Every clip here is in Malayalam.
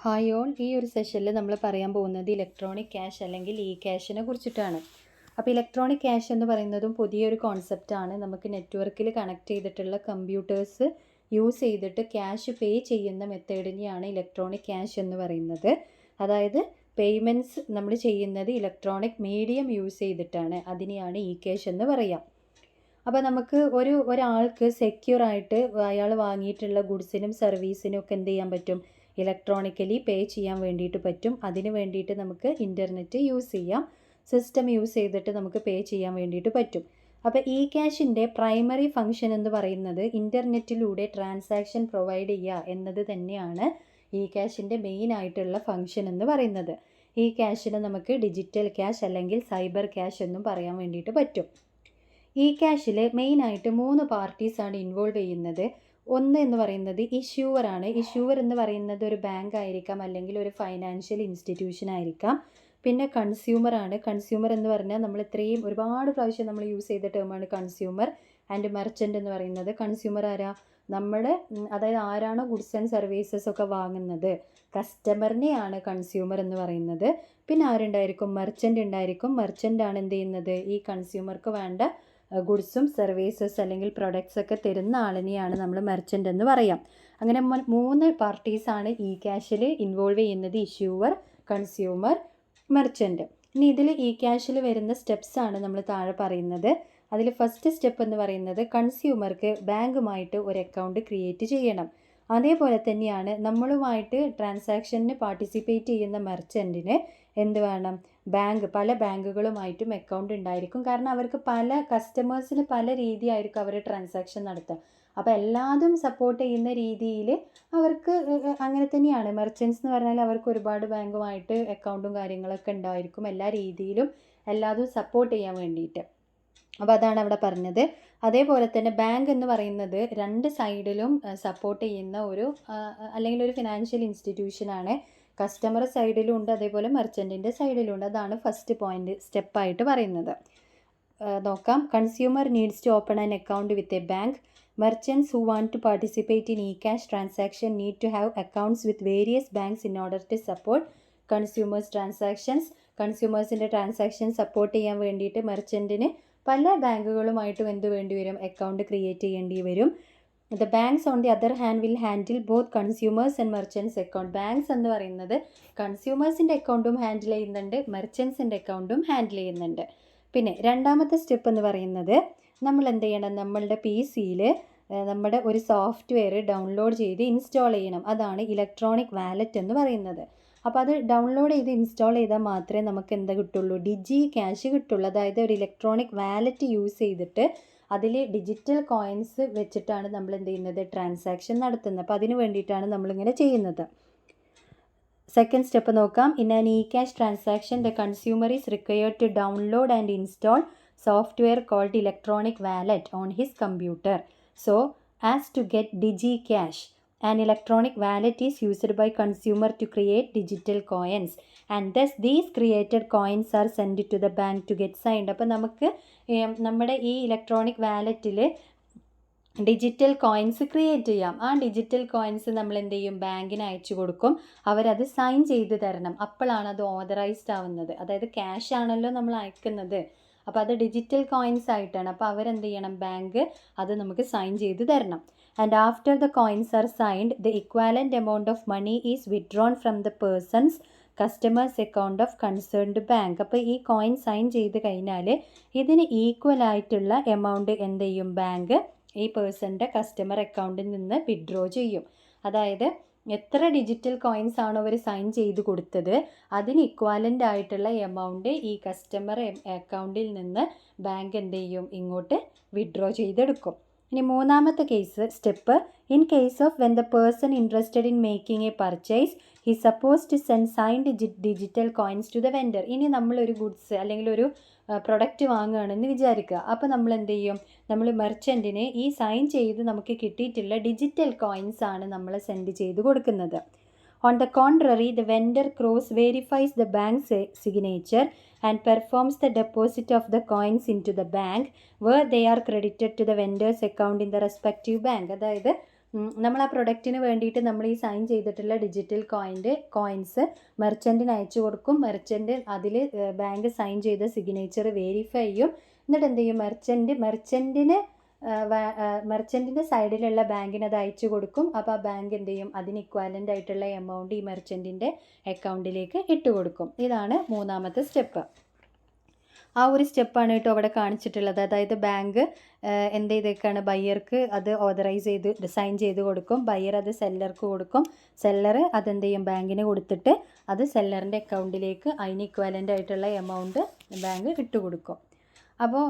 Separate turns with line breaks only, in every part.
ഹായ് ഓൾ, ഈ ഒരു സെഷനിൽ നമ്മൾ പറയാൻ പോകുന്നത് ഇലക്ട്രോണിക് ക്യാഷ് അല്ലെങ്കിൽ ഇ ക്യാഷിനെ കുറിച്ചിട്ടാണ്. അപ്പോൾ ഇലക്ട്രോണിക് ക്യാഷ് എന്ന് പറയുന്നതും പുതിയൊരു കോൺസെപ്റ്റാണ്. നമുക്ക് നെറ്റ്വർക്കിൽ കണക്ട് ചെയ്തിട്ടുള്ള കമ്പ്യൂട്ടേഴ്സ് യൂസ് ചെയ്തിട്ട് ക്യാഷ് പേ ചെയ്യുന്ന മെത്തേഡിനെയാണ് ഇലക്ട്രോണിക് ക്യാഷ് എന്ന് പറയുന്നത്. അതായത് പേയ്മെൻറ്റ്സ് നമ്മൾ ചെയ്യുന്നത് ഇലക്ട്രോണിക് മീഡിയം യൂസ് ചെയ്തിട്ടാണ്. അതിനെയാണ് ഇ ക്യാഷ് എന്ന് പറയാം. അപ്പോൾ നമുക്ക് ഒരാൾക്ക് സെക്യൂർ ആയിട്ട് അയാൾ വാങ്ങിയിട്ടുള്ള ഗുഡ്സിനും സർവീസിനും ഒക്കെ എന്ത് ചെയ്യാൻ പറ്റും? ഇലക്ട്രോണിക്കലി പേ ചെയ്യാൻ വേണ്ടിയിട്ട് പറ്റും. അതിന് വേണ്ടിയിട്ട് നമുക്ക് ഇൻ്റർനെറ്റ് യൂസ് ചെയ്യാം, സിസ്റ്റം യൂസ് ചെയ്തിട്ട് നമുക്ക് പേ ചെയ്യാൻ വേണ്ടിയിട്ട് പറ്റും. അപ്പോൾ ഇ ക്യാഷിൻ്റെ പ്രൈമറി ഫങ്ഷൻ എന്ന് പറയുന്നത് ഇൻ്റർനെറ്റിലൂടെ ട്രാൻസാക്ഷൻ പ്രൊവൈഡ് ചെയ്യുക എന്നത് തന്നെയാണ് ഇ ക്യാഷിൻ്റെ മെയിൻ ആയിട്ടുള്ള ഫങ്ഷൻ എന്ന് പറയുന്നത്. ഈ ക്യാഷിനെ നമുക്ക് ഡിജിറ്റൽ ക്യാഷ് അല്ലെങ്കിൽ സൈബർ ക്യാഷ് എന്നും പറയാൻ വേണ്ടിയിട്ട് പറ്റും. ഇ ക്യാഷിൽ മെയിനായിട്ട് 3 പാർട്ടീസാണ് ഇൻവോൾവ് ചെയ്യുന്നത്. ഒന്ന് എന്ന് പറയുന്നത് ഇഷ്യൂവർ ആണ്. ഇഷ്യൂവർ എന്ന് പറയുന്നത് ഒരു ബാങ്ക് ആയിരിക്കാം, അല്ലെങ്കിൽ ഒരു ഫൈനാൻഷ്യൽ ഇൻസ്റ്റിറ്റ്യൂഷൻ ആയിരിക്കാം. പിന്നെ കൺസ്യൂമർ ആണ്. കൺസ്യൂമർ എന്ന് പറഞ്ഞാൽ നമ്മൾ ഇത്രയും ഒരുപാട് പ്രാവശ്യം നമ്മൾ യൂസ് ചെയ്ത ടേമാണ് കൺസ്യൂമർ. ആൻഡ് മെർച്ചൻ്റ് എന്ന് പറയുന്നത് കൺസ്യൂമർ ആരാ? നമ്മുടെ അതായത് ആരാണോ ഗുഡ്സ് ആൻഡ് സർവീസസ് ഒക്കെ വാങ്ങുന്നത്, കസ്റ്റമറിനെയാണ് കൺസ്യൂമർ എന്ന് പറയുന്നത്. പിന്നെ ആരുണ്ടായിരിക്കും? മെർച്ചൻ്റ് ഉണ്ടായിരിക്കും. മെർച്ചൻ്റ് ആണ് എന്ത് ചെയ്യുന്നത്? ഈ കൺസ്യൂമർക്ക് വേണ്ട ഗുഡ്സും സർവീസസ് അല്ലെങ്കിൽ പ്രൊഡക്ട്സ് ഒക്കെ തരുന്ന ആളിനെയാണ് നമ്മൾ മെർച്ചൻ്റ് എന്ന് പറയാം. അങ്ങനെ 3 പാർട്ടീസാണ് ഇ ക്യാഷിൽ ഇൻവോൾവ് ചെയ്യുന്നത്: ഇഷ്യൂവർ, കൺസ്യൂമർ, മെർച്ചൻ്റ്. ഇനി ഇതിൽ ഇ ക്യാഷിൽ വരുന്ന സ്റ്റെപ്സാണ് നമ്മൾ താഴെ പറയുന്നത്. അതിൽ ഫസ്റ്റ് സ്റ്റെപ്പ് എന്ന് പറയുന്നത് കൺസ്യൂമർക്ക് ബാങ്കുമായിട്ട് ഒരു അക്കൗണ്ട് ക്രിയേറ്റ് ചെയ്യണം. അതേപോലെ തന്നെയാണ് നമ്മളുമായിട്ട് ട്രാൻസാക്ഷന് പാർട്ടിസിപ്പേറ്റ് ചെയ്യുന്ന മെർച്ചൻറ്റിന് എന്ത് വേണം? പല ബാങ്കുകളുമായിട്ടും അക്കൗണ്ട് ഉണ്ടായിരിക്കും. കാരണം അവർക്ക് പല കസ്റ്റമേഴ്സിന് പല രീതിയായിരിക്കും അവർ ട്രാൻസാക്ഷൻ നടത്തുക. അപ്പോൾ എല്ലാതും സപ്പോർട്ട് ചെയ്യുന്ന രീതിയിൽ അവർക്ക് അങ്ങനെ തന്നെയാണ്. മെർച്ചൻസ് എന്ന് പറഞ്ഞാൽ അവർക്ക് ഒരുപാട് ബാങ്കുമായിട്ട് അക്കൗണ്ടും കാര്യങ്ങളൊക്കെ ഉണ്ടായിരിക്കും, എല്ലാ രീതിയിലും എല്ലാതും സപ്പോർട്ട് ചെയ്യാൻ വേണ്ടിയിട്ട്. അപ്പോൾ അതാണ് അവിടെ പറഞ്ഞത്. അതേപോലെ തന്നെ ബാങ്ക് എന്ന് പറയുന്നത് 2 സൈഡിലും സപ്പോർട്ട് ചെയ്യുന്ന അല്ലെങ്കിൽ ഒരു ഫിനാൻഷ്യൽ ഇൻസ്റ്റിറ്റ്യൂഷനാണ്. കസ്റ്റമർ സൈഡിലും ഉണ്ട്, അതേപോലെ മെർച്ചൻറ്റിൻ്റെ സൈഡിലും ഉണ്ട്. അതാണ് ഫസ്റ്റ് പോയിന്റ് സ്റ്റെപ്പായിട്ട് പറയുന്നത്. നോക്കാം. Consumer needs to open an account with a bank. Merchants who want to participate in e-cash transaction need to have accounts with various banks in order to support consumers transactions. കൺസ്യൂമേഴ്സിൻ്റെ ട്രാൻസാക്ഷൻ സപ്പോർട്ട് ചെയ്യാൻ വേണ്ടിയിട്ട് മെർച്ചൻറ്റിന് പല ബാങ്കുകളുമായിട്ടും എന്ത് വേണ്ടി വരും? അക്കൗണ്ട് ക്രിയേറ്റ് ചെയ്യേണ്ടി വരും. The banks on the other hand will handle both consumers and merchants account. Banks എന്ന് പറയുന്നത് കൺസ്യൂമേഴ്സിൻ്റെ അക്കൗണ്ടും ഹാൻഡിൽ ചെയ്യുന്നുണ്ട്, മെർച്ചൻറ്റ്സിൻ്റെ അക്കൗണ്ടും ഹാൻഡിൽ ചെയ്യുന്നുണ്ട്. പിന്നെ രണ്ടാമത്തെ സ്റ്റെപ്പ് എന്ന് പറയുന്നത് നമ്മൾ എന്ത് ചെയ്യണം? നമ്മളുടെ PC-യിൽ നമ്മുടെ ഒരു സോഫ്റ്റ്വെയർ ഡൗൺലോഡ് ചെയ്ത് ഇൻസ്റ്റാൾ ചെയ്യണം. അതാണ് ഇലക്ട്രോണിക് വാലറ്റ് എന്ന് പറയുന്നത്. അപ്പോൾ അത് ഡൗൺലോഡ് ചെയ്ത് ഇൻസ്റ്റാൾ ചെയ്താൽ മാത്രമേ നമുക്ക് എന്താ കിട്ടുള്ളൂ? ഡിജി ക്യാഷ് കിട്ടുള്ളൂ. അതായത് ഒരു ഇലക്ട്രോണിക് വാലറ്റ് യൂസ് ചെയ്തിട്ട് അതിൽ ഡിജിറ്റൽ കോയിൻസ് വെച്ചിട്ടാണ് നമ്മൾ എന്ത് ചെയ്യുന്നത്? ട്രാൻസാക്ഷൻ നടത്തുന്നത്. അപ്പോൾ അതിന് വേണ്ടിയിട്ടാണ് നമ്മളിങ്ങനെ ചെയ്യുന്നത്. സെക്കൻഡ് സ്റ്റെപ്പ് നോക്കാം. In an e cash transaction the consumer is required to download and install software called electronic wallet on his computer so as to get DigiCash. An electronic wallet is used by consumer to create digital coins and thus these created coins are sent to the bank to get signed. അപ്പോൾ നമുക്ക് നമ്മുടെ ഈ ഇലക്ട്രോണിക് വാലറ്റിൽ ഡിജിറ്റൽ കോയിൻസ് ക്രിയേറ്റ് ചെയ്യാം. ആ ഡിജിറ്റൽ കോയിൻസ് നമ്മൾ എന്ത് ചെയ്യും? ബാങ്കിന് അയച്ചു കൊടുക്കും. അവരത് സൈൻ ചെയ്ത് തരണം. അപ്പോഴാണ് അത് ഓതറൈസ്ഡ് ആവുന്നത്. അതായത് ക്യാഷ് ആണല്ലോ നമ്മൾ അയക്കുന്നത്, അപ്പോൾ അത് ഡിജിറ്റൽ കോയിൻസ് ആയിട്ടാണ്. അപ്പോൾ അവരെന്ത് ചെയ്യണം? ബാങ്ക് അത് നമുക്ക് സൈൻ ചെയ്ത് തരണം. And after the coins are signed the equivalent amount of money is withdrawn from the person's customers account of concerned bank. അപ്പോൾ ഈ കോയിൻ സൈൻ ചെയ്ത് കഴിഞ്ഞാൽ ഇതിന് ഈക്വൽ ആയിട്ടുള്ള എമൗണ്ട് എന്ത് ചെയ്യും? ബാങ്ക് ഈ പേഴ്സൻ്റെ കസ്റ്റമർ അക്കൗണ്ടിൽ നിന്ന് വിഡ്രോ ചെയ്യും. അതായത് എത്ര ഡിജിറ്റൽ കോയിൻസ് ആണോ അവർ സൈൻ ചെയ്ത് കൊടുത്തത് അതിന് ഇക്വാലൻ്റ് ആയിട്ടുള്ള എമൗണ്ട് ഈ കസ്റ്റമർ അക്കൗണ്ടിൽ നിന്ന് ബാങ്ക് എന്ത് ചെയ്യും? ഇങ്ങോട്ട് വിഡ്രോ ചെയ്തെടുക്കും. ഇനി മൂന്നാമത്തെ step, in case of when the person interested in making a purchase he suppose to send signed digital coins to the vendor. ഇനി നമ്മളൊരു ഗുഡ്സ് അല്ലെങ്കിൽ ഒരു പ്രൊഡക്റ്റ് വാങ്ങുകയാണെന്ന് വിചാരിക്കുക. അപ്പോൾ നമ്മൾ എന്ത് ചെയ്യും? നമ്മൾ മെർച്ചൻറ്റിന് ഈ സൈൻ ചെയ്ത് നമുക്ക് കിട്ടിയിട്ടുള്ള ഡിജിറ്റൽ കോയിൻസ് ആണ് നമ്മൾ സെൻഡ് ചെയ്ത് കൊടുക്കുന്നത്. On the contrary the vendor cross verifies the bank signature and performs the deposit of the coins into the bank where they are credited to the vendor's account in the respective bank. അതായത് നമ്മൾ ആ പ്രൊഡക്റ്റിന് വേണ്ടിയിട്ട് നമ്മൾ ഈ സൈൻ ചെയ്തിട്ടുള്ള ഡിജിറ്റൽ കോയിൻസ് മെർച്ചൻറ്റിന് അയച്ചു കൊടുക്കും. മെർച്ചൻറ്റ് അതിൽ ബാങ്ക് സൈൻ ചെയ്ത സിഗ്നേച്ചർ വെരിഫൈ ചെയ്യും. എന്നിട്ട് എന്ത് ചെയ്യും, മെർച്ചൻറ്റിൻ്റെ സൈഡിലുള്ള ബാങ്കിന് അത് അയച്ചു കൊടുക്കും. അപ്പോൾ ആ ബാങ്ക് എന്ത് ചെയ്യും, അതിന് ഇക്വാലൻ്റ് ആയിട്ടുള്ള എമൗണ്ട് ഈ മെർച്ചൻറ്റിൻ്റെ അക്കൗണ്ടിലേക്ക് ഇട്ട് കൊടുക്കും. ഇതാണ് മൂന്നാമത്തെ സ്റ്റെപ്പ്. ആ ഒരു സ്റ്റെപ്പാണ് കേട്ടോ അവിടെ കാണിച്ചിട്ടുള്ളത്. അതായത് ബാങ്ക് എന്ത് ചെയ്തേക്കാണ്, ബയ്യർക്ക് അത് ഓതറൈസ് ചെയ്ത് സൈൻ ചെയ്ത് കൊടുക്കും. ബയ്യർ അത് സെല്ലർക്ക് കൊടുക്കും. സെല്ലർ അതെന്ത് ചെയ്യും, ബാങ്കിന് കൊടുത്തിട്ട് അത് സെല്ലറിൻ്റെ അക്കൗണ്ടിലേക്ക് അതിന് ഇക്വാലൻ്റ് ആയിട്ടുള്ള എമൗണ്ട് ബാങ്ക് ഇട്ട് കൊടുക്കും. അപ്പോൾ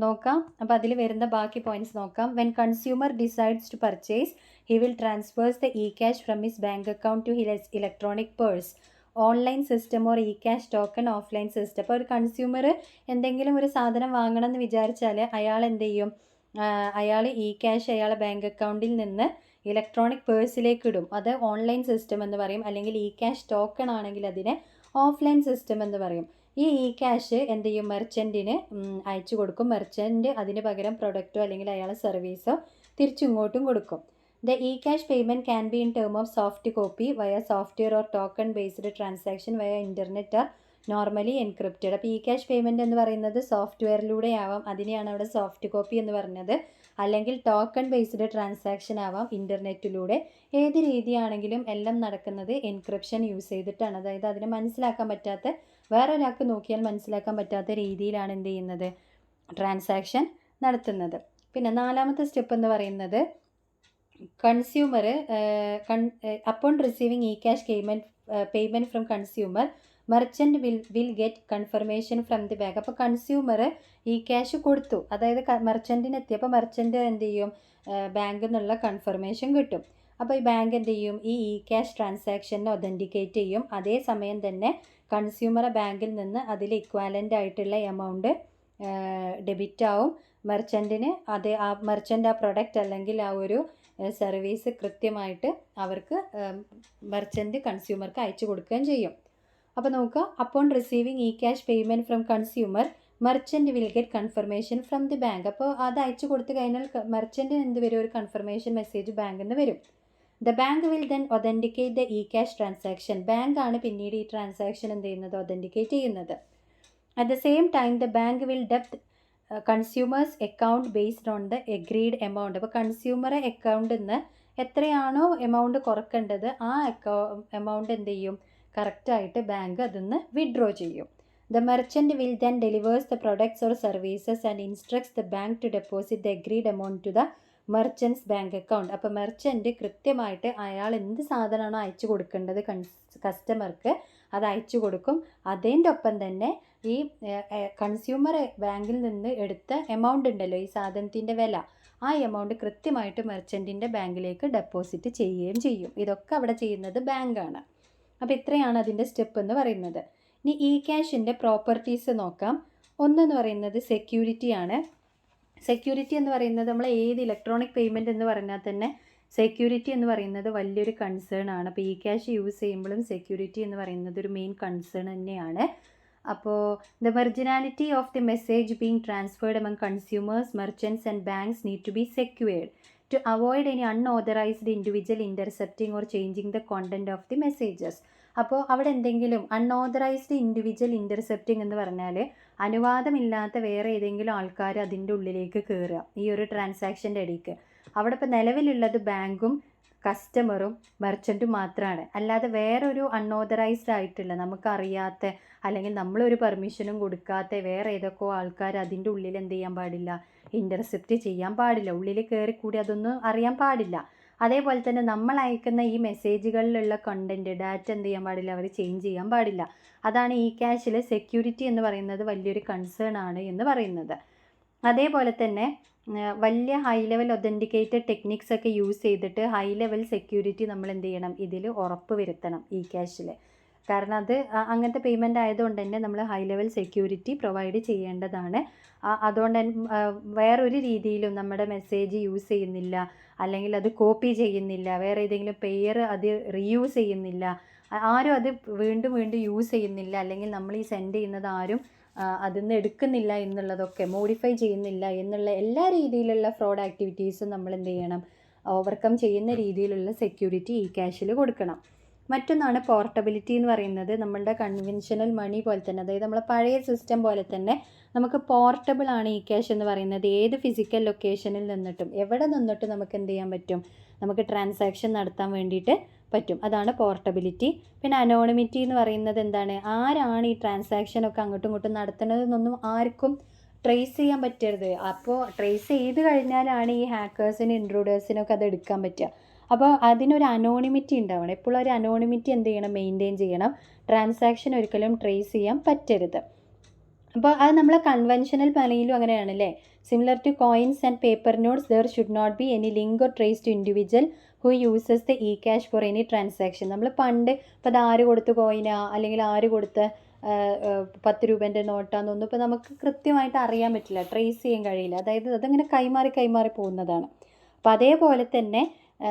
നോക്കാം. അപ്പോൾ അതിൽ വരുന്ന ബാക്കി പോയിൻറ്റ്സ് നോക്കാം. When consumer decides to purchase he will transfers the e cash from his bank account to his electronic purse, online system or e cash token offline system. അപ്പോൾ ഒരു കൺസ്യൂമർ എന്തെങ്കിലും ഒരു സാധനം വാങ്ങണം എന്ന് വിചാരിച്ചാൽ അയാൾ എന്ത് ചെയ്യും, അയാൾ ഇ ക്യാഷ് അയാളെ ബാങ്ക് അക്കൗണ്ടിൽ നിന്ന് ഇലക്ട്രോണിക് പേഴ്സിലേക്ക് ഇടും. അത് ഓൺലൈൻ സിസ്റ്റം എന്ന് പറയും. അല്ലെങ്കിൽ ഇ ക്യാഷ് ടോക്കൺ ആണെങ്കിൽ അതിനെ ഓഫ്ലൈൻ സിസ്റ്റം എന്ന് പറയും. ഈ ഇ ക്യാഷ് എന്ത് ചെയ്യും, മെർച്ചൻറ്റിന് അയച്ചു കൊടുക്കും. മെർച്ചൻറ്റ് അതിന് പകരം പ്രൊഡക്റ്റോ അല്ലെങ്കിൽ അയാളെ സർവീസോ തിരിച്ചിങ്ങോട്ടും കൊടുക്കും. The e-cash payment can be in term of soft copy via software or token based transaction via internet or normally encrypted. അപ്പോൾ ഇ ക്യാഷ് പേയ്മെൻറ്റ് എന്ന് പറയുന്നത് സോഫ്റ്റ്വെയറിലൂടെ ആവാം, അതിനെയാണ് അവിടെ സോഫ്റ്റ് കോപ്പി എന്ന് പറഞ്ഞത്. അല്ലെങ്കിൽ ടോക്കൺ ബേസ്ഡ് ട്രാൻസാക്ഷൻ ആവാം, ഇൻ്റർനെറ്റിലൂടെ. ഏത് രീതിയാണെങ്കിലും എല്ലാം നടക്കുന്നത് എൻക്രിപ്ഷൻ യൂസ് ചെയ്തിട്ടാണ്. അതായത് അതിനെ മനസ്സിലാക്കാൻ പറ്റാത്ത, വേറെ ഒരാൾക്ക് നോക്കിയാൽ മനസ്സിലാക്കാൻ പറ്റാത്ത രീതിയിലാണ് എന്ത് ചെയ്യുന്നത്, ട്രാൻസാക്ഷൻ നടത്തുന്നത്. പിന്നെ നാലാമത്തെ സ്റ്റെപ്പ് എന്ന് പറയുന്നത് consumer upon receiving e-cash payment from consumer, merchant will get confirmation from the bank. അപ്പോൾ കൺസ്യൂമർ ഈ ക്യാഷ് കൊടുത്തു, അതായത് മെർച്ചൻറ്റിന് എത്തിയപ്പോൾ മെർച്ചൻറ്റ് എന്ത് ചെയ്യും, ബാങ്കിൽ നിന്നുള്ള കൺഫർമേഷൻ കിട്ടും. അപ്പോൾ ഈ ബാങ്ക് എന്ത് ചെയ്യും, ഈ ഇ ക്യാഷ് ട്രാൻസാക്ഷനെ ഒതൻറ്റിക്കേറ്റ് ചെയ്യും. അതേസമയം തന്നെ കൺസ്യൂമറെ ബാങ്കിൽ നിന്ന് അതിൽ ഇക്വാലൻ്റ് ആയിട്ടുള്ള എമൗണ്ട് ഡെബിറ്റ് ആവും. മെർച്ചൻറ്റിന് ആ മെർച്ചൻ്റ് ആ പ്രൊഡക്റ്റ് അല്ലെങ്കിൽ ആ ഒരു സർവീസ് കൃത്യമായിട്ട് അവർക്ക് മെർച്ചൻറ്റ് കൺസ്യൂമർക്ക് അയച്ചു കൊടുക്കുകയും ചെയ്യും. അപ്പോൾ നോക്കുക, upon receiving E cash payment from consumer merchant will get confirmation from the bank. അപ്പോൾ അത് അയച്ചു കൊടുത്തു കഴിഞ്ഞാൽ മെർച്ചൻറ്റിന് എന്ത് വരും, ഒരു കൺഫർമേഷൻ മെസ്സേജ് ബാങ്കിൽ നിന്ന് വരും. The bank will then authenticate the e cash transaction. ബാങ്കാണ് പിന്നീട് ഈ ട്രാൻസാക്ഷൻ എന്ത് ചെയ്യുന്നത്, ഒതൻറ്റിക്കേറ്റ് ചെയ്യുന്നത്. At the same time the bank will debit consumers account based on the agreed amount. അപ്പോൾ കൺസ്യൂമറെ അക്കൗണ്ടിൽ നിന്ന് എത്രയാണോ എമൗണ്ട് കുറക്കേണ്ടത് ആ എമൗണ്ട് എന്ത് ചെയ്യും, കറക്റ്റായിട്ട് ബാങ്ക് അതിൽ നിന്ന് വിഡ്രോ ചെയ്യും. The merchant will then delivers the products or services and instructs the bank to deposit the agreed amount to the merchants bank account. അപ്പോൾ മെർച്ചൻറ്റ് കൃത്യമായിട്ട് അയാൾ എന്ത് സാധനമാണോ അയച്ചു കൊടുക്കേണ്ടത് കസ്റ്റമർക്ക് അത് അയച്ചു കൊടുക്കും. അതിൻ്റെ ഒപ്പം തന്നെ ഈ കൺസ്യൂമർ ബാങ്കിൽ നിന്ന് എടുത്ത എമൗണ്ട് ഉണ്ടല്ലോ, ഈ സാധനത്തിൻ്റെ വില, ആ എമൗണ്ട് കൃത്യമായിട്ട് മെർച്ചൻറ്റിൻ്റെ ബാങ്കിലേക്ക് ഡെപ്പോസിറ്റ് ചെയ്യുകയും ചെയ്യും. ഇതൊക്കെ അവിടെ ചെയ്യുന്നത് ബാങ്കാണ്. അപ്പോൾ ഇത്രയാണ് അതിൻ്റെ സ്റ്റെപ്പ് എന്ന് പറയുന്നത്. ഇനി ഇ ക്യാഷിൻ്റെ പ്രോപ്പർട്ടീസ് നോക്കാം. ഒന്നെന്ന് പറയുന്നത് സെക്യൂരിറ്റിയാണ്. സെക്യൂരിറ്റി എന്ന് പറയുന്നത് നമ്മൾ ഏത് ഇലക്ട്രോണിക് പേയ്മെൻറ്റ് എന്ന് പറഞ്ഞാൽ തന്നെ സെക്യൂരിറ്റി എന്ന് പറയുന്നത് വലിയൊരു കൺസേൺ ആണ്. അപ്പോൾ ഇ ക്യാഷ് യൂസ് ചെയ്യുമ്പോഴും സെക്യൂരിറ്റി എന്ന് പറയുന്നത് ഒരു മെയിൻ കൺസേൺ തന്നെയാണ്. അപ്പോൾ the originality of the message being transferred among consumers, merchants and banks need to be secured to avoid any unauthorised individual intercepting or changing the content of the messages. അപ്പോൾ അവിടെ എന്തെങ്കിലും അൺഓതറൈസ്ഡ് ഇൻഡിവിജ്വൽ ഇൻ്റർസെപ്റ്റിംഗ് എന്ന് പറഞ്ഞാൽ അനുവാദമില്ലാത്ത വേറെ ഏതെങ്കിലും ആൾക്കാർ അതിൻ്റെ ഉള്ളിലേക്ക് കയറുക ഈ ഒരു ട്രാൻസാക്ഷൻ്റെ ഇടയ്ക്ക്. അവിടെ ഇപ്പോൾ നിലവിലുള്ളത് ബാങ്കും കസ്റ്റമറും മെർച്ചൻറ്റും മാത്രമാണ്. അല്ലാതെ വേറൊരു അൺഓതറൈസ്ഡ് ആയിട്ടുള്ള നമുക്കറിയാത്ത അല്ലെങ്കിൽ നമ്മളൊരു പെർമിഷനും കൊടുക്കാത്ത വേറെ ഏതൊക്കെയോ ആൾക്കാർ അതിൻ്റെ ഉള്ളിൽ എന്ത് ചെയ്യാൻ പാടില്ല, ഇൻ്റർസെപ്റ്റ് ചെയ്യാൻ പാടില്ല, ഉള്ളിൽ കയറി കൂടി അതൊന്നും അറിയാൻ പാടില്ല. അതേപോലെ തന്നെ നമ്മൾ അയക്കുന്ന ഈ മെസ്സേജുകളിലുള്ള കണ്ടൻറ്റ് ഡാറ്റ എന്ത് ചെയ്യാൻ പാടില്ല, അവർ ചേഞ്ച് ചെയ്യാൻ പാടില്ല. അതാണ് ഇ ക്യാഷിൽ സെക്യൂരിറ്റി എന്ന് പറയുന്നത് വലിയൊരു കൺസേൺ ആണ് എന്ന് പറയുന്നത്. അതേപോലെ തന്നെ വലിയ ഹൈ ലെവൽ ഒതൻറ്റിക്കേറ്റഡ് ടെക്നിക്സ് ഒക്കെ യൂസ് ചെയ്തിട്ട് ഹൈ ലെവൽ സെക്യൂരിറ്റി നമ്മൾ എന്ത് ചെയ്യണം, ഇതിൽ ഉറപ്പ് വരുത്തണം ഇ ക്യാഷിൽ. കാരണം അത് അങ്ങനത്തെ പേയ്മെൻറ്റ് ആയതുകൊണ്ട് തന്നെ നമ്മൾ ഹൈ ലെവൽ സെക്യൂരിറ്റി പ്രൊവൈഡ് ചെയ്യേണ്ടതാണ്. അതുകൊണ്ട് തന്നെ വേറൊരു രീതിയിലും നമ്മുടെ മെസ്സേജ് യൂസ് ചെയ്യുന്നില്ല, അല്ലെങ്കിൽ അത് കോപ്പി ചെയ്യുന്നില്ല, വേറെ ഏതെങ്കിലും പെയർ അത് റീയൂസ് ചെയ്യുന്നില്ല, ആരും അത് വീണ്ടും വീണ്ടും യൂസ് ചെയ്യുന്നില്ല, അല്ലെങ്കിൽ നമ്മൾ ഈ സെൻഡ് ചെയ്യുന്നത് ആരും അതിൽ നിന്ന് എടുക്കുന്നില്ല എന്നുള്ളതൊക്കെ, മോഡിഫൈ ചെയ്യുന്നില്ല എന്നുള്ള എല്ലാ രീതിയിലുള്ള ഫ്രോഡ് ആക്ടിവിറ്റീസും നമ്മൾ എന്ത് ചെയ്യണം, ഓവർകം ചെയ്യുന്ന രീതിയിലുള്ള സെക്യൂരിറ്റി ഈ ക്യാഷിൽ കൊടുക്കണം. മറ്റൊന്നാണ് പോർട്ടബിലിറ്റി എന്ന് പറയുന്നത്. നമ്മളുടെ കൺവെൻഷനൽ മണി പോലെ തന്നെ, അതായത് നമ്മളെ പഴയ സിസ്റ്റം പോലെ തന്നെ നമുക്ക് പോർട്ടബിൾ ആണ് ഈ ക്യാഷ് എന്ന് പറയുന്നത്. ഏത് ഫിസിക്കൽ ലൊക്കേഷനിൽ നിന്നിട്ടും എവിടെ നിന്നിട്ടും നമുക്ക് എന്ത് ചെയ്യാൻ പറ്റും, നമുക്ക് ട്രാൻസാക്ഷൻ നടത്താൻ വേണ്ടിയിട്ട് പറ്റും. അതാണ് പോർട്ടബിലിറ്റി. പിന്നെ അനോണിമിറ്റി എന്ന് പറയുന്നത് എന്താണ്, ആരാണ് ഈ ട്രാൻസാക്ഷനൊക്കെ അങ്ങോട്ടും ഇങ്ങോട്ടും നടത്തുന്നതെന്നൊന്നും ആർക്കും ട്രേസ് ചെയ്യാൻ പറ്റരുത്. അപ്പോൾ ട്രേസ് ചെയ്ത് കഴിഞ്ഞാലാണ് ഈ ഹാക്കേഴ്സിനും ഇൻട്രൂഡേഴ്സിനൊക്കെ അത് എടുക്കാൻ പറ്റുക. അപ്പോൾ അതിനൊരു അനോണിമിറ്റി ഉണ്ടാവണം. എപ്പോഴും ഒരു അനോണിമിറ്റി എന്ത് ചെയ്യണം, മെയിൻറ്റെയിൻ ചെയ്യണം. ട്രാൻസാക്ഷൻ ഒരിക്കലും ട്രേസ് ചെയ്യാൻ പറ്റരുത്. അപ്പോൾ അത് നമ്മളെ കൺവെൻഷനൽ പണിയിലും അങ്ങനെയാണല്ലേ. Similar to coins and paper notes there should not be any link or trace to individual who uses the e cash for any transaction. നമ്മൾ പണ്ട് ഇപ്പോൾ അത് ആര് കൊടുത്ത് കോയിനാ അല്ലെങ്കിൽ ആര് കൊടുത്ത് 10 രൂപേൻ്റെ നോട്ടാന്നൊന്നും ഇപ്പോൾ നമുക്ക് കൃത്യമായിട്ട് അറിയാൻ പറ്റില്ല, ട്രേസ് ചെയ്യാൻ കഴിയില്ല. അതായത് അതങ്ങനെ കൈമാറി പോകുന്നതാണ്. അപ്പോൾ അതേപോലെ തന്നെ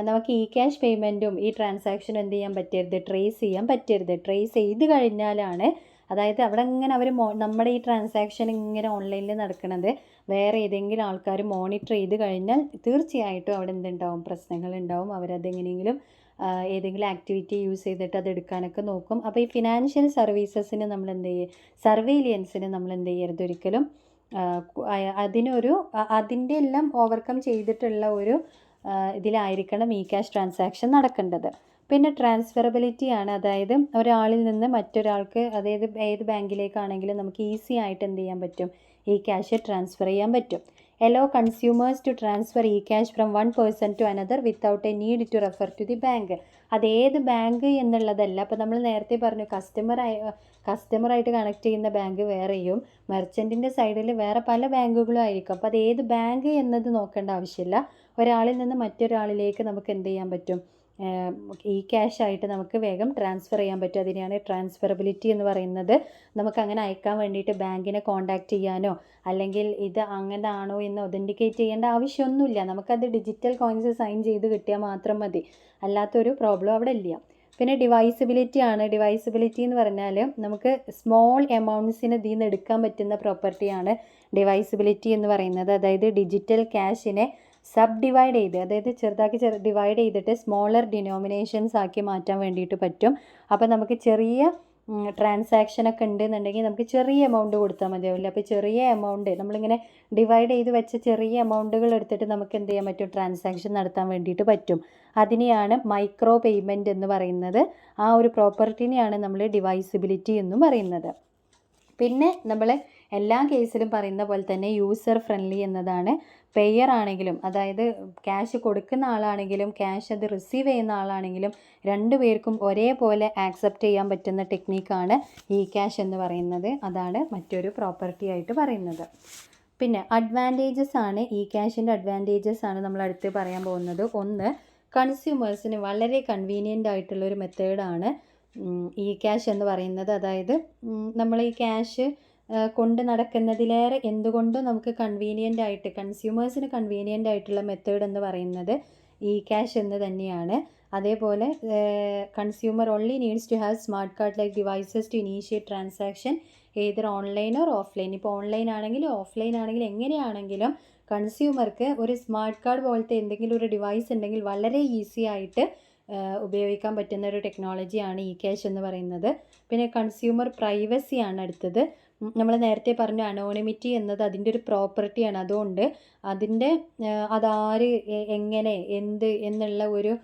നമുക്ക് ഇ ക്യാഷ് പേയ്മെൻറ്റും ഈ ട്രാൻസാക്ഷനും എന്ത് ചെയ്യാൻ പറ്റരുത്, ട്രേസ് ചെയ്യാൻ പറ്റരുത്. ട്രേസ് ചെയ്ത് കഴിഞ്ഞാലാണ്, അതായത് അവിടെ ഇങ്ങനെ അവർ നമ്മുടെ ഈ ട്രാൻസാക്ഷൻ ഇങ്ങനെ ഓൺലൈനിൽ നടക്കുന്നത് വേറെ ഏതെങ്കിലും ആൾക്കാർ മോണിറ്റർ ചെയ്ത് കഴിഞ്ഞാൽ തീർച്ചയായിട്ടും അവിടെ എന്തുണ്ടാവും, പ്രശ്നങ്ങളുണ്ടാവും. അവരതെങ്ങനെയെങ്കിലും ഏതെങ്കിലും ആക്ടിവിറ്റി യൂസ് ചെയ്തിട്ട് അത് എടുക്കാനൊക്കെ നോക്കും. അപ്പോൾ ഈ ഫിനാൻഷ്യൽ സർവീസസിന് നമ്മൾ എന്ത് ചെയ്യുക, സർവെയിലിയൻസിന് നമ്മൾ എന്ത് ചെയ്യരുത് ഒരിക്കലും, അതിൻ്റെ എല്ലാം ഓവർകം ചെയ്തിട്ടുള്ള ഒരു ഇതിലായിരിക്കണം ഇ ക്യാഷ് ട്രാൻസാക്ഷൻ നടക്കേണ്ടത്. പിന്നെ ട്രാൻസ്ഫറബിലിറ്റി ആണ്, അതായത് ഒരാളിൽ നിന്ന് മറ്റൊരാൾക്ക്, അതായത് ഏത് ബാങ്കിലേക്കാണെങ്കിലും നമുക്ക് ഈസി ആയിട്ട് എന്ത് ചെയ്യാൻ പറ്റും, ഈ ക്യാഷ് ട്രാൻസ്ഫർ ചെയ്യാൻ പറ്റും. allow consumers to transfer e-cash from one person to another without a need to refer to the bank. അതേത് ബാങ്ക് എന്നുള്ളതല്ല. അപ്പോൾ നമ്മൾ നേരത്തെ പറഞ്ഞു കസ്റ്റമറായിട്ട് കണക്ട് ചെയ്യുന്ന ബാങ്ക് വേറെയും മെർച്ചൻറ്റിൻ്റെ സൈഡിൽ വേറെ പല ബാങ്കുകളും ആയിരിക്കും. അപ്പോൾ അത് ഏത് ബാങ്ക് എന്നത് നോക്കേണ്ട ആവശ്യമില്ല. ഒരാളിൽ നിന്ന് മറ്റൊരാളിലേക്ക് നമുക്ക് എന്ത് ചെയ്യാൻ പറ്റും, ഈ ക്യാഷ് ആയിട്ട് നമുക്ക് വേഗം ട്രാൻസ്ഫർ ചെയ്യാൻ പറ്റും. അതിനെയാണ് ട്രാൻസ്ഫറബിലിറ്റി എന്ന് പറയുന്നത്. നമുക്കങ്ങനെ അയക്കാൻ വേണ്ടിയിട്ട് ബാങ്കിനെ കോൺടാക്റ്റ് ചെയ്യാനോ അല്ലെങ്കിൽ ഇത് അങ്ങനെ ആണോ എന്ന് ഒതൻറ്റിക്കേറ്റ് ചെയ്യേണ്ട ആവശ്യമൊന്നുമില്ല. നമുക്കത് ഡിജിറ്റൽ കോയിൻസ് സൈൻ ചെയ്ത് കിട്ടിയാൽ മാത്രം മതി. അല്ലാത്തൊരു പ്രോബ്ലം അവിടെ ഇല്ല. പിന്നെ ഡിവൈസിബിലിറ്റി ആണ്. ഡിവൈസിബിലിറ്റി എന്ന് പറഞ്ഞാൽ നമുക്ക് സ്മോൾ എമൗണ്ട്സിന് ഇതിൽ നിന്ന് എടുക്കാൻ പറ്റുന്ന പ്രോപ്പർട്ടിയാണ് ഡിവൈസിബിലിറ്റി എന്ന് പറയുന്നത്. അതായത് ഡിജിറ്റൽ ക്യാഷിനെ സബ് ഡിവൈഡ് ചെയ്ത്, അതായത് ചെറുതാക്കി ഡിവൈഡ് ചെയ്തിട്ട് സ്മോളർ ഡിനോമിനേഷൻസ് ആക്കി മാറ്റാൻ വേണ്ടിയിട്ട് പറ്റും. അപ്പോൾ നമുക്ക് ചെറിയ ട്രാൻസാക്ഷനൊക്കെ ഉണ്ടെന്നുണ്ടെങ്കിൽ നമുക്ക് ചെറിയ എമൗണ്ട് കൊടുത്താൽ മതിയാവില്ല. അപ്പോൾ ചെറിയ എമൗണ്ട് നമ്മളിങ്ങനെ ഡിവൈഡ് ചെയ്ത് വെച്ച ചെറിയ എമൗണ്ടുകൾ എടുത്തിട്ട് നമുക്ക് എന്ത് ചെയ്യാൻ പറ്റും, ട്രാൻസാക്ഷൻ നടത്താൻ വേണ്ടിയിട്ട് പറ്റും. അതിനെയാണ് മൈക്രോ പേയ്മെൻറ്റ് എന്ന് പറയുന്നത്. ആ ഒരു പ്രോപ്പർട്ടിനെയാണ് നമ്മൾ ഡിവൈസിബിലിറ്റി എന്നും പറയുന്നത്. പിന്നെ നമ്മൾ എല്ലാ കേസിലും പറയുന്ന പോലെ തന്നെ യൂസർ ഫ്രണ്ട്ലി എന്നതാണ്. പെയർ ആണെങ്കിലും, അതായത് ക്യാഷ് കൊടുക്കുന്ന ആളാണെങ്കിലും ക്യാഷ് അത് റിസീവ് ചെയ്യുന്ന ആളാണെങ്കിലും രണ്ടുപേർക്കും ഒരേപോലെ ആക്സെപ്റ്റ് ചെയ്യാൻ പറ്റുന്ന ടെക്നിക്കാണ് ഇ ക്യാഷ് എന്ന് പറയുന്നത്. അതാണ് മറ്റൊരു പ്രോപ്പർട്ടി ആയിട്ട് പറയുന്നത്. പിന്നെ അഡ്വാൻറ്റേജസ് ആണ്, ഇ ക്യാഷിൻ്റെ അഡ്വാൻറ്റേജസ് ആണ് നമ്മൾ അടുത്ത് പറയാൻ പോകുന്നത്. ഒന്ന്, കൺസ്യൂമേഴ്സിന് വളരെ കൺവീനിയൻ്റ് ആയിട്ടുള്ളൊരു മെത്തേഡാണ് ഇ ക്യാഷ് എന്ന് പറയുന്നത്. അതായത് നമ്മൾ ഈ ക്യാഷ് കൊണ്ട് നടക്കുന്നതിലേറെ എന്തുകൊണ്ടും നമുക്ക് കൺവീനിയൻ്റ് ആയിട്ട്, കൺസ്യൂമേഴ്സിന് കൺവീനിയൻ്റ് ആയിട്ടുള്ള മെത്തേഡ് എന്ന് പറയുന്നത് ഇ ക്യാഷ് എന്ന് തന്നെയാണ്. അതേപോലെ consumer only needs to have smart card like devices to initiate transaction either online or offline. ഇപ്പോൾ ഓൺലൈൻ ആണെങ്കിലും ഓഫ്ലൈൻ ആണെങ്കിലും എങ്ങനെയാണെങ്കിലും കൺസ്യൂമർക്ക് ഒരു സ്മാർട്ട് കാർഡ് പോലത്തെ എന്തെങ്കിലും ഒരു ഡിവൈസ് ഉണ്ടെങ്കിൽ വളരെ ഈസി ആയിട്ട് ഉപയോഗിക്കാൻ പറ്റുന്ന ഒരു ടെക്നോളജിയാണ് ഇ ക്യാഷ് എന്ന് പറയുന്നത്. പിന്നെ കൺസ്യൂമർ പ്രൈവസിയാണ് അടുത്തത്. നമ്മൾ നേരത്തെ പറഞ്ഞു അനോണിമിറ്റി എന്നത് അതിൻ്റെ ഒരു പ്രോപ്പർട്ടിയാണ്. അതുകൊണ്ട് അതിൻ്റെ അതാര് എങ്ങനെ എന്ത് എന്നുള്ള ഒരു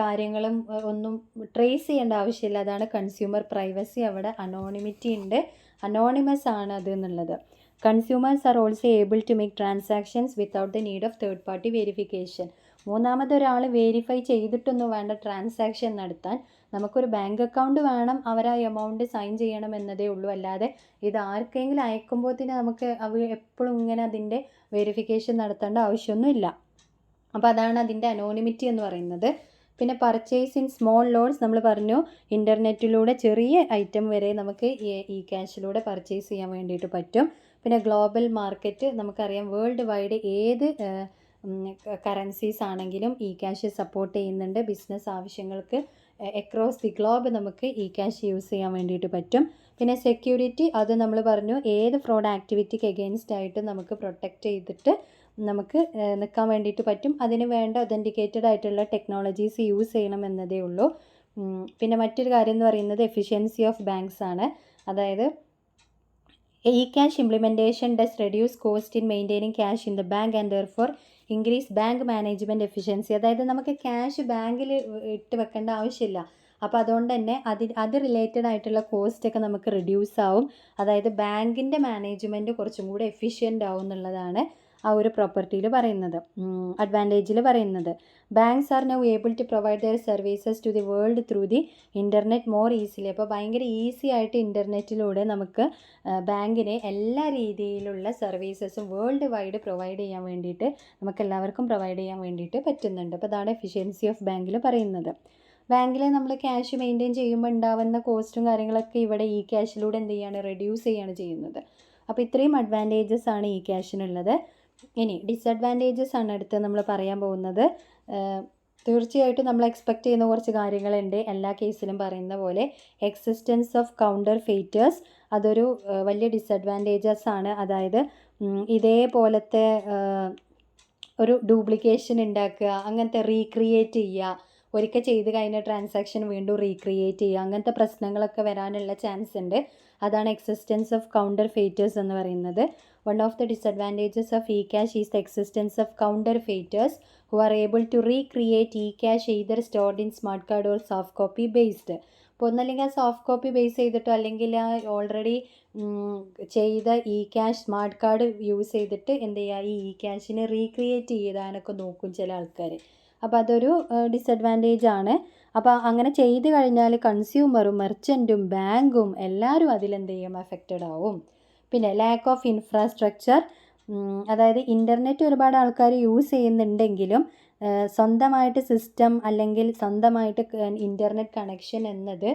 കാര്യങ്ങളും ഒന്നും ട്രേസ് ചെയ്യേണ്ട ആവശ്യമില്ല. അതാണ് കൺസ്യൂമർ പ്രൈവസി. അവിടെ അനോണിമിറ്റി ഉണ്ട്, അനോണിമസ് ആണ് അത് എന്നുള്ളത്. Consumers are also able to make transactions without the need of third party verification. മൂന്നാമതൊരാൾ വെരിഫൈ ചെയ്തിട്ടൊന്നും വേണ്ട ട്രാൻസാക്ഷൻ നടത്താൻ. നമുക്കൊരു ബാങ്ക് അക്കൗണ്ട് വേണം, അവർ ആ എമൗണ്ട് സൈൻ ചെയ്യണം എന്നതേ ഉള്ളൂ. അല്ലാതെ ഇത് ആർക്കെങ്കിലും അയക്കുമ്പോൾ തന്നെ നമുക്ക് എപ്പോഴും ഇങ്ങനെ അതിൻ്റെ വെരിഫിക്കേഷൻ നടത്തേണ്ട ആവശ്യമൊന്നുമില്ല. അപ്പോൾ അതാണ് അതിൻ്റെ അനോണിമിറ്റി എന്ന് പറയുന്നത്. പിന്നെ പർച്ചേസ് ഇൻ സ്മോൾ ലോഡ്സ് നമ്മൾ പറഞ്ഞു, ഇൻ്റർനെറ്റിലൂടെ ചെറിയ ഐറ്റം വരെ നമുക്ക് ഈ ക്യാഷിലൂടെ പർച്ചേസ് ചെയ്യാൻ വേണ്ടിയിട്ട് പറ്റും. പിന്നെ ഗ്ലോബൽ മാർക്കറ്റ് നമുക്കറിയാം, വേൾഡ് വൈഡ് ഏത് കറൻസീസ് ആണെങ്കിലും ഇ ക്യാഷ് സപ്പോർട്ട് ചെയ്യുന്നുണ്ട്. ബിസിനസ് ആവശ്യങ്ങൾക്ക് അക്രോസ് ദി ഗ്ലോബ് നമുക്ക് ഇ ക്യാഷ് യൂസ് ചെയ്യാൻ വേണ്ടിയിട്ട് പറ്റും. പിന്നെ സെക്യൂരിറ്റി, അത് നമ്മൾ പറഞ്ഞു, ഏത് ഫ്രോഡ് ആക്ടിവിറ്റിക്ക് എഗെയിൻസ്റ്റ് ആയിട്ട് നമുക്ക് പ്രൊട്ടക്റ്റ് ചെയ്തിട്ട് നമുക്ക് നിൽക്കാൻ വേണ്ടിയിട്ട് പറ്റും. അതിന് വേണ്ട ഒതൻറ്റിക്കേറ്റഡ് ആയിട്ടുള്ള ടെക്നോളജീസ് യൂസ് ചെയ്യണം എന്നതേ ഉള്ളൂ. പിന്നെ മറ്റൊരു കാര്യം എന്ന് പറയുന്നത് എഫിഷ്യൻസി ഓഫ് ബാങ്ക്സ് ആണ്. അതായത് E-cash implementation does reduce cost in maintaining cash in the bank and therefore increase bank management efficiency. അതായത് നമുക്ക് ക്യാഷ് ബാങ്കിൽ ഇട്ട് വെക്കേണ്ട ആവശ്യമില്ല. അപ്പോൾ അതുകൊണ്ട് തന്നെ അത് റിലേറ്റഡ് ആയിട്ടുള്ള കോസ്റ്റ് ഒക്കെ നമുക്ക് റിഡ്യൂസ് ആവും. അതായത് ബാങ്കിൻ്റെ മാനേജ്മെൻറ്റ് കുറച്ചും കൂടി എഫിഷ്യൻ്റ് ആവും എന്നുള്ളതാണ് ആ ഒരു പ്രോപ്പർട്ടിയിൽ പറയുന്നത്, അഡ്വാൻറ്റേജിൽ പറയുന്നത്. Banks are now able to provide their services to the world through the internet more easily. അപ്പോൾ ഭയങ്കര ഈസി ആയിട്ട് ഇൻ്റർനെറ്റിലൂടെ നമുക്ക് ബാങ്കിന് എല്ലാ രീതിയിലുള്ള സർവീസസും വേൾഡ് വൈഡ് പ്രൊവൈഡ് ചെയ്യാൻ വേണ്ടിയിട്ട് നമുക്കെല്ലാവർക്കും പ്രൊവൈഡ് ചെയ്യാൻ വേണ്ടിയിട്ട് പറ്റുന്നുണ്ട്. അപ്പോൾ അതാണ് എഫിഷ്യൻസി ഓഫ് ബാങ്കിൽ പറയുന്നത്. ബാങ്കിൽ നമ്മൾ ക്യാഷ് മെയിൻറ്റെയിൻ ചെയ്യുമ്പോൾ ഉണ്ടാവുന്ന കോസ്റ്റും കാര്യങ്ങളൊക്കെ ഇവിടെ ഈ ക്യാഷിലൂടെ എന്ത് ചെയ്യാണ്, റെഡ്യൂസ് ചെയ്യാണ് ചെയ്യുന്നത്. അപ്പോൾ ഇത്രയും അഡ്വാൻറ്റേജസ് ആണ് ഈ ക്യാഷിനുള്ളത്. ഇനി ഡിസഡ്വാൻറ്റേജസ് ആണ് അടുത്ത് നമ്മൾ പറയാൻ പോകുന്നത്. തീർച്ചയായിട്ടും നമ്മൾ എക്സ്പെക്റ്റ് ചെയ്യുന്ന കുറച്ച് കാര്യങ്ങളുണ്ട്. എല്ലാ കേസിലും പറയുന്ന പോലെ എക്സിസ്റ്റൻസ് ഓഫ് കൗണ്ടർ ഫെയ്റ്റേഴ്സ് അതൊരു വലിയ ഡിസഡ്വാൻറ്റേജസ് ആണ്. അതായത് ഇതേപോലത്തെ ഒരു ഡ്യൂപ്ലിക്കേഷൻ ഉണ്ടാക്കുക, അങ്ങനത്തെ റീക്രിയേറ്റ് ചെയ്യുക, ഒരിക്കൽ ചെയ്ത് കഴിഞ്ഞ ട്രാൻസാക്ഷൻ വീണ്ടും റീക്രിയേറ്റ് ചെയ്യുക, അങ്ങനത്തെ പ്രശ്നങ്ങളൊക്കെ വരാനുള്ള ചാൻസ് ഉണ്ട്. അതാണ് എക്സിസ്റ്റൻസ് ഓഫ് കൗണ്ടർ ഫെയ്റ്റേഴ്സ് എന്ന് പറയുന്നത്. One of the disadvantages of e cash is the existence of counterfeiters who are able to recreate e cash either stored in smart card or soft copy based. അപ്പോൾ ഒന്നല്ലെങ്കിൽ ആ സോഫ്റ്റ് കോപ്പി ബേസ് ചെയ്തിട്ടോ അല്ലെങ്കിൽ ആ ഓൾറെഡി ചെയ്ത E cash smart card use ചെയ്തിട്ട് എന്ത് ചെയ്യുക, ഈ ഇ ക്യാഷിനെ റീക്രിയേറ്റ് ചെയ്താനൊക്കെ നോക്കും ചില ആൾക്കാർ. അപ്പോൾ അതൊരു ഡിസഡ്വാൻറ്റേജ് ആണ്. അപ്പോൾ അങ്ങനെ ചെയ്ത് കഴിഞ്ഞാൽ കൺസ്യൂമറും മെർച്ചൻറ്റും ബാങ്കും എല്ലാവരും അതിലെന്ത് ചെയ്യും, എഫക്റ്റഡ് ആവും. പിന്നെ ലാക്ക് ഓഫ് ഇൻഫ്രാസ്ട്രക്ചർ, അതായത് ഇൻ്റർനെറ്റ് ഒരുപാട് ആൾക്കാർ യൂസ് ചെയ്യുന്നുണ്ടെങ്കിലും സ്വന്തമായിട്ട് സിസ്റ്റം അല്ലെങ്കിൽ സ്വന്തമായിട്ട് ഇൻ്റർനെറ്റ് കണക്ഷൻ എന്നത്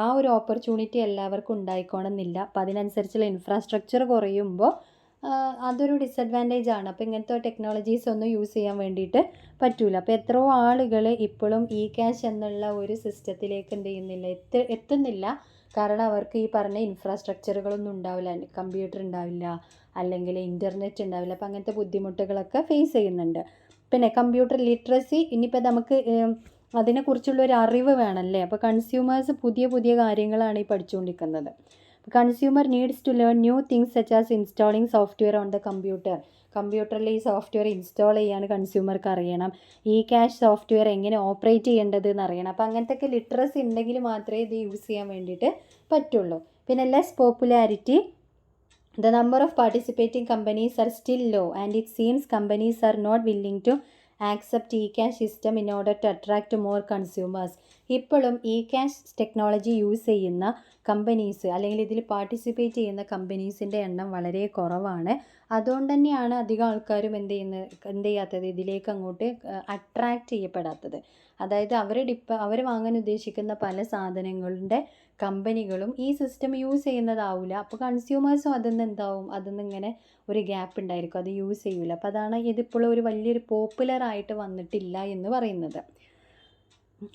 ആ ഒരു ഓപ്പർച്യൂണിറ്റി എല്ലാവർക്കും ഉണ്ടായിക്കോണമെന്നില്ല. അപ്പോൾ അതിനനുസരിച്ചുള്ള ഇൻഫ്രാസ്ട്രക്ചർ കുറയുമ്പോൾ അതൊരു ഡിസഡ്വാൻറ്റേജ് ആണ്. അപ്പോൾ ഇങ്ങനത്തെ ടെക്നോളജീസ് ഒന്നും യൂസ് ചെയ്യാൻ വേണ്ടിയിട്ട് പറ്റില്ല. അപ്പോൾ എത്രയോ ആളുകൾ ഇപ്പോഴും ഇ ക്യാഷ് എന്നുള്ള ഒരു സിസ്റ്റത്തിലേക്ക് എന്ത് ചെയ്യുന്നില്ല, എത്തുന്നില്ല. കാരണം അവർക്ക് ഈ പറഞ്ഞ ഇൻഫ്രാസ്ട്രക്ചറുകളൊന്നും ഉണ്ടാവില്ല, കമ്പ്യൂട്ടർ ഉണ്ടാവില്ല, അല്ലെങ്കിൽ ഇൻ്റർനെറ്റ് ഉണ്ടാവില്ല. അപ്പോൾ അങ്ങനത്തെ ബുദ്ധിമുട്ടുകളൊക്കെ ഫേസ് ചെയ്യുന്നുണ്ട്. പിന്നെ കമ്പ്യൂട്ടർ ലിറ്ററസി, ഇനിയിപ്പോൾ നമുക്ക് അതിനെക്കുറിച്ചുള്ളൊരു അറിവ് വേണമല്ലേ. അപ്പോൾ കൺസ്യൂമേഴ്സ് പുതിയ പുതിയ കാര്യങ്ങളാണ് ഈ പഠിച്ചുകൊണ്ടിരിക്കുന്നത്. Consumer needs to learn new things such as installing software on the computer. കമ്പ്യൂട്ടറിൽ ഈ സോഫ്റ്റ്വെയർ ഇൻസ്റ്റാൾ ചെയ്യാൻ കൺസ്യൂമർക്ക് അറിയണം. ഈ ക്യാഷ് സോഫ്റ്റ്വെയർ എങ്ങനെ ഓപ്പറേറ്റ് ചെയ്യേണ്ടത് എന്ന് അറിയണം. അപ്പോൾ അങ്ങനത്തെ ലിറ്ററസി ഉണ്ടെങ്കിൽ മാത്രമേ ഇത് യൂസ് ചെയ്യാൻ വേണ്ടിയിട്ട് പറ്റുള്ളൂ. പിന്നെ less popularity, the number of participating companies are still low and it seems companies are not willing to accept e-cash system in order to attract more consumers. ഇപ്പോഴും ഇ ക്യാഷ് ടെക്നോളജി യൂസ് ചെയ്യുന്ന കമ്പനീസ് അല്ലെങ്കിൽ ഇതിൽ പാർട്ടിസിപ്പേറ്റ് ചെയ്യുന്ന കമ്പനീസിൻ്റെ എണ്ണം വളരെ കുറവാണ്. അതുകൊണ്ട് തന്നെയാണ് അധികം ആൾക്കാരും എന്ത് ചെയ്യാത്തത്, ഇതിലേക്ക് അങ്ങോട്ട് അട്രാക്റ്റ് ചെയ്യപ്പെടാത്തത്. അതായത് അവർ വാങ്ങാൻ ഉദ്ദേശിക്കുന്ന പല സാധനങ്ങളുടെ കമ്പനികളും ഈ സിസ്റ്റം യൂസ് ചെയ്യുന്നതാവില്ല. അപ്പോൾ കൺസ്യൂമേഴ്സും അതിൽ ഇങ്ങനെ ഒരു ഗ്യാപ്പ് ഉണ്ടായിരിക്കും, അത് യൂസ് ചെയ്യില്ല. അപ്പോൾ അതാണ് ഇതിപ്പോഴും ഒരു വലിയൊരു പോപ്പുലറായിട്ട് വന്നിട്ടില്ല എന്ന് പറയുന്നത്.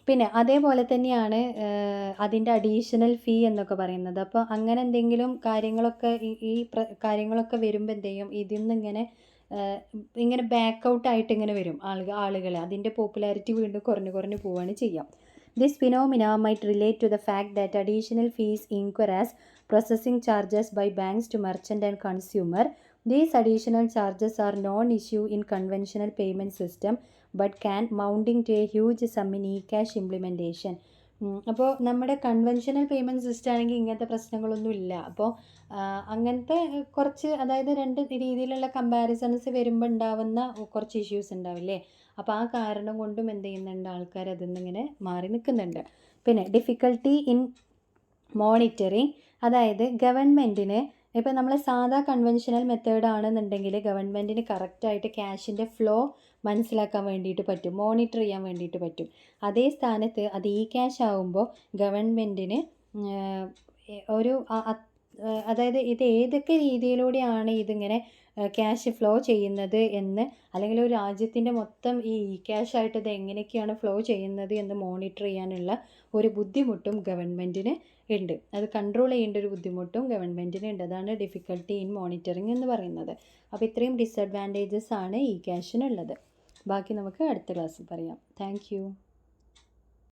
പിന്നെ അതേപോലെ തന്നെയാണ് അതിൻ്റെ അഡീഷണൽ ഫീ എന്നൊക്കെ പറയുന്നത്. അപ്പോൾ അങ്ങനെ എന്തെങ്കിലും കാര്യങ്ങളൊക്കെ ഈ കാര്യങ്ങളൊക്കെ വരുമ്പോൾ എന്ത് ചെയ്യും, ഇതിൽ നിന്ന് ഇങ്ങനെ ബാക്ക് ഔട്ടായിട്ട് ഇങ്ങനെ വരും ആളുകൾ. അതിൻ്റെ പോപ്പുലാരിറ്റി വീണ്ടും കുറഞ്ഞു പോവുകയാണ് ചെയ്യുക. This phenomena might relate to the fact that additional fees incur as processing charges by banks to merchant and consumer. These additional charges are non-issue in conventional payment system but can mounting to a huge sum in e-cash implementation. അപ്പോൾ നമ്മുടെ കൺവെൻഷനൽ പേയ്മെൻറ്റ് സിസ്റ്റം ആണെങ്കിൽ ഇങ്ങനത്തെ പ്രശ്നങ്ങളൊന്നും ഇല്ല. അപ്പോൾ അങ്ങനത്തെ കുറച്ച്, അതായത് രണ്ട് രീതിയിലുള്ള കമ്പാരിസൺസ് വരുമ്പോൾ ഉണ്ടാവുന്ന കുറച്ച് ഇഷ്യൂസ് ഉണ്ടാവില്ലേ. അപ്പോൾ ആ കാരണം കൊണ്ടും എന്ത് ചെയ്യുന്നുണ്ട്, ആൾക്കാർ അതിൽ നിന്നിങ്ങനെ മാറി നിൽക്കുന്നുണ്ട്. പിന്നെ ഡിഫിക്കൽട്ടി ഇൻ മോണിറ്ററിങ്, അതായത് ഗവൺമെൻറ്റിന് ഇപ്പോൾ നമ്മൾ സാധാ കൺവെൻഷനൽ മെത്തേഡ് ആണെന്നുണ്ടെങ്കിൽ ഗവൺമെൻറ്റിന് കറക്റ്റായിട്ട് ക്യാഷിൻ്റെ ഫ്ലോ മനസ്സിലാക്കാൻ വേണ്ടിയിട്ട് പറ്റും, മോണിറ്റർ ചെയ്യാൻ വേണ്ടിയിട്ട് പറ്റും. അതേ സ്ഥാനത്ത് അത് ഇ ക്യാഷ് ആകുമ്പോൾ ഗവൺമെൻറ്റിന് അതായത് ഇത് ഏതൊക്കെ രീതിയിലൂടെയാണ് ഇതിങ്ങനെ ക്യാഷ് ഫ്ലോ ചെയ്യുന്നത് എന്ന്, അല്ലെങ്കിൽ ഒരു രാജ്യത്തിൻ്റെ മൊത്തം ഈ ക്യാഷ് ആയിട്ട് ഇത് എങ്ങനെയൊക്കെയാണ് ഫ്ലോ ചെയ്യുന്നത് എന്ന് മോണിറ്റർ ചെയ്യാനുള്ള ഒരു ബുദ്ധിമുട്ടും ഗവൺമെൻറ്റിന് ഉണ്ട്. അത് കൺട്രോൾ ചെയ്യേണ്ട ഒരു ബുദ്ധിമുട്ടും ഗവൺമെൻറ്റിന് ഉണ്ട്. അതാണ് ഡിഫിക്കൽട്ടി ഇൻ മോണിറ്ററിങ് എന്ന് പറയുന്നത്. അപ്പോൾ ഇത്രയും ഡിസഡ്വാൻറ്റേജസ് ആണ് ഈ ക്യാഷിനുള്ളത്. ബാക്കി നമുക്ക് അടുത്ത ക്ലാസ്സിൽ പറയാം. താങ്ക്